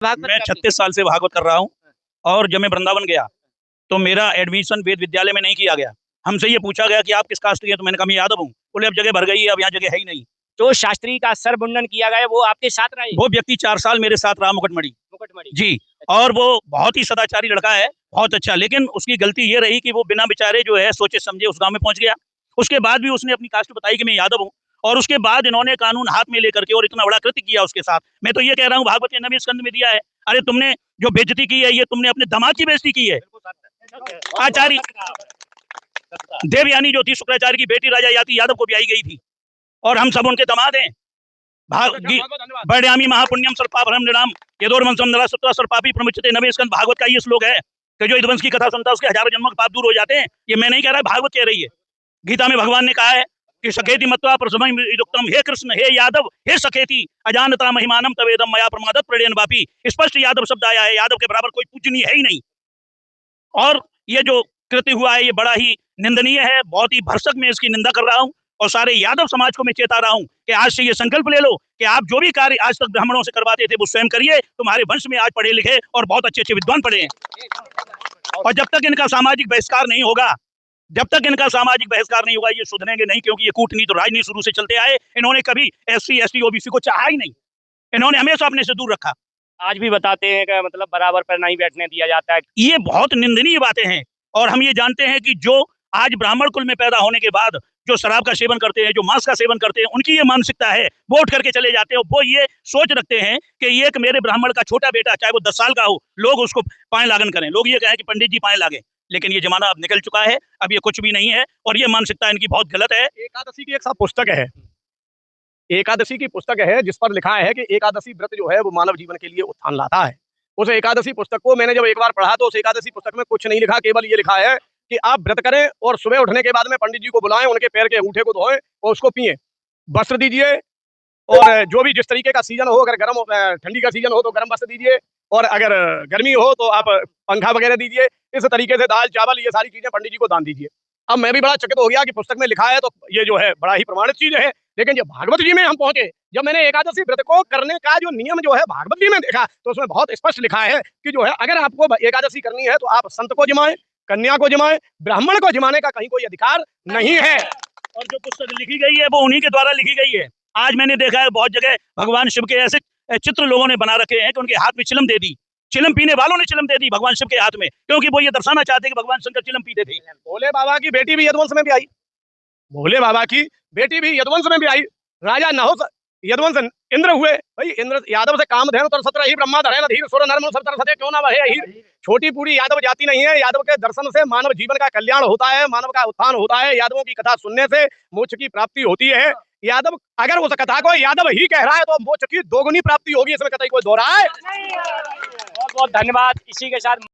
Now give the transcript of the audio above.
भागवत मैं करते हैं? 36 साल से भागवत कर रहा हूँ और जब मैं वृंदावन गया तो मेरा एडमिशन वेद विद्यालय में नहीं किया गया। हमसे ये पूछा गया कि आप किस कास्ट के हैं, तो मैंने कहा मैं यादव हूँ। बोले अब जगह भर गई है, अब यहाँ जगह है ही नहीं। जो शास्त्री का सर मुंडन किया गया है, वो आपके साथ रहा है? वो व्यक्ति 4 साल मेरे साथ रहा मुकुटमणि। मुकुटमणि। जी, और वो बहुत ही सदाचारी लड़का है, बहुत अच्छा। लेकिन उसकी गलती ये रही कि वो बिना बेचारे जो है सोचे समझे उस गाँव में पहुँच गया। उसके बाद भी उसने अपनी कास्ट बताई कि मैं यादव हूँ, और उसके बाद इन्होंने कानून हाथ में लेकर के और इतना बड़ा कृत्य किया उसके साथ। मैं तो ये कह रहा हूँ भागवत के 9वें स्कंद में दिया है। अरे तुमने जो बेइज्जती की है, ये तुमने अपने दामाद की बेइज्जती की है। आचार्य देवयानी जो थी शुक्राचार्य की बेटी राजा याति यादव को ब्याही गई थी, और हम सब उनके दामाद हैं। बड़यामी महापुण्यम सर्पाभरम नृणाम यदोर्वंशम नरा सत्वा सर्पापी प्रमुच्यते। 9वें स्कंद भागवत का ये श्लोक है कि जो यदुवंश की कथा सुनता है उसके हजारों जन्मों के पाप दूर हो जाते हैं। ये मैं नहीं कह रहा, भागवत कह रही है। गीता में भगवान ने कहा है कि सखेति मत्वा प्रसवम युक्तम, हे कृष्ण हे यादव हे सखेति अजानता महिमानम तवेदम मया प्रमादत प्रणयन वापी। स्पष्ट यादव शब्द आया है, यादव के बराबर कोई पूजनीय है ही नहीं। और ये जो कृत्य हुआ है ये बड़ा ही निंदनीय है, बहुत ही भरसक मैं इसकी निंदा कर रहा हूँ, और सारे यादव समाज को मैं चेता रहा हूँ कि आज से ये संकल्प ले लो कि आप जो भी कार्य आज तक ब्राह्मणों से करवाते थे वो स्वयं करिए। तुम्हारे वंश में आज पढ़े लिखे और बहुत अच्छे अच्छे विद्वान पढ़े हैं, और जब तक इनका सामाजिक बहिष्कार नहीं होगा, जब तक इनका सामाजिक बहिष्कार नहीं होगा, ये सुधरेंगे नहीं। क्योंकि ये कूटनीति और राजनीति शुरू से चलते आए। इन्होंने कभी SC ST OBC को चाहा ही नहीं, इन्होंने हमेशा अपने से दूर रखा। आज भी बताते हैं कि मतलब बराबर पर नहीं बैठने दिया जाता है। ये बहुत निंदनीय बातें हैं, और हम ये जानते हैं कि जो आज ब्राह्मण कुल में पैदा होने के बाद जो शराब का सेवन करते हैं, जो मांस का सेवन करते हैं, उनकी ये मानसिकता है, वो उठ करके चले जाते हैं। वो ये सोच रखते हैं कि ये एक मेरे ब्राह्मण का छोटा बेटा, चाहे वो 10 साल का हो, लोग उसको पाए लागन करें, लोग ये कहें कि पंडित जी पाए लागे। लेकिन ये जमाना अब निकल चुका है, अब ये कुछ भी नहीं है, और ये मानसिकता इनकी बहुत गलत है। एकादशी की एक पुस्तक है, एकादशी की पुस्तक है जिस पर लिखा है कि एकादशी व्रत जो है वो मानव जीवन के लिए उत्थान लाता है। उस एकादशी पुस्तक को मैंने जब एक बार पढ़ा तो उस एकादशी पुस्तक में कुछ नहीं लिखा, केवल ये लिखा है कि आप व्रत करें और सुबह उठने के बाद में पंडित जी को बुलाएं, उनके पैर के अंगूठे को धोएं और उसको पिए, वस्त्र दीजिए, और जो भी जिस तरीके का सीजन हो, अगर गर्म ठंडी का सीजन हो तो गर्म वस्त्र दीजिए, और अगर गर्मी हो तो आप पंखा वगैरह दीजिए। इस तरीके से दाल चावल ये सारी चीजें पंडित जी को दान दीजिए। अब मैं भी बड़ा चकित हो गया कि पुस्तक में लिखा है तो ये जो है बड़ा ही प्रमाणित चीज है, लेकिन जब भागवत जी में हम पहुंचे, जब मैंने एकादशी व्रत को करने का जो नियम जो है भागवत जी में देखा, तो उसमें बहुत स्पष्ट लिखा है कि जो है अगर आपको एकादशी करनी है तो आप संत को जिमाएं, कन्या को जिमाएं, ब्राह्मण को जिमाने का कहीं कोई अधिकार नहीं है। और जो पुस्तक लिखी गई है वो उन्हीं के द्वारा लिखी गई है। आज मैंने देखा है बहुत जगह भगवान शिव के ऐसे चित्र लोगों ने बना रखे हैं कि उनके हाथ में चिलम दे दी, चिलम पीने वालों ने चिलम दे दी भगवान शिव के हाथ में, क्योंकि वो ये दर्शाना चाहते कि भगवान शंकर चिलम पीते थे। भोले बाबा की बेटी भी यदुवंश में भी आई, भोले बाबा की बेटी भी यदुवंश में भी आई। राजा नहुष यदुवंश इंद्र हुए, भाई इंद्र यादव से काम धैर्य तर ही ब्रह्मा धरे न धीर सुर नर्म सब तरसते क्यों ना वहे हीर। छोटी पूरी यादव जाति नहीं है, यादव के दर्शन से मानव जीवन का कल्याण होता है, मानव का उत्थान होता है, यादवों की कथा सुनने से मोक्ष की प्राप्ति होती है। यादव अगर उस कथा को यादव ही कह रहा है तो मोक्ष की दोगुनी प्राप्ति होगी, इसमें कतई कोई दो राय। बहुत बहुत धन्यवाद। इसी के साथ